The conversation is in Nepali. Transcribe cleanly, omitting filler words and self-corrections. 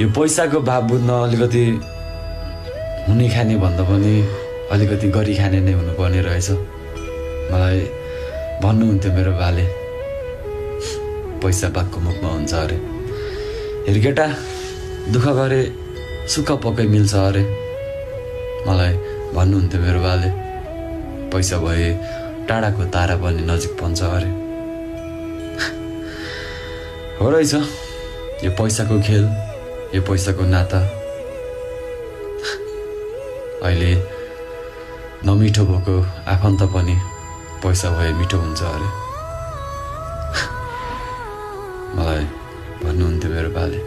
यो पैसाको भाव बुझ्न अलिकति हुने खाने भन्दा पनि अलिकति गरी खाने नै हुनुपर्ने रहेछ। मलाई भन्नुहुन्थ्यो मेरो बाले, पैसा बाघको मुखमा हुन्छ अरे। हेर केटा, दुःख गरे सुख पक्कै मिल्छ अरे। मलाई भन्नुहुन्थ्यो मेरो बाले, पैसा भए टाढाको तारा पनि नजिक पन्छ अरे। हो रहेछ यो पैसाको खेल, यो पैसाको नाता। अहिले नमिठो भएको आफन्त पनि पैसा भए मिठो हुन्छ अरे। मलाई भन्नुहुन्थ्यो मेरो बाले।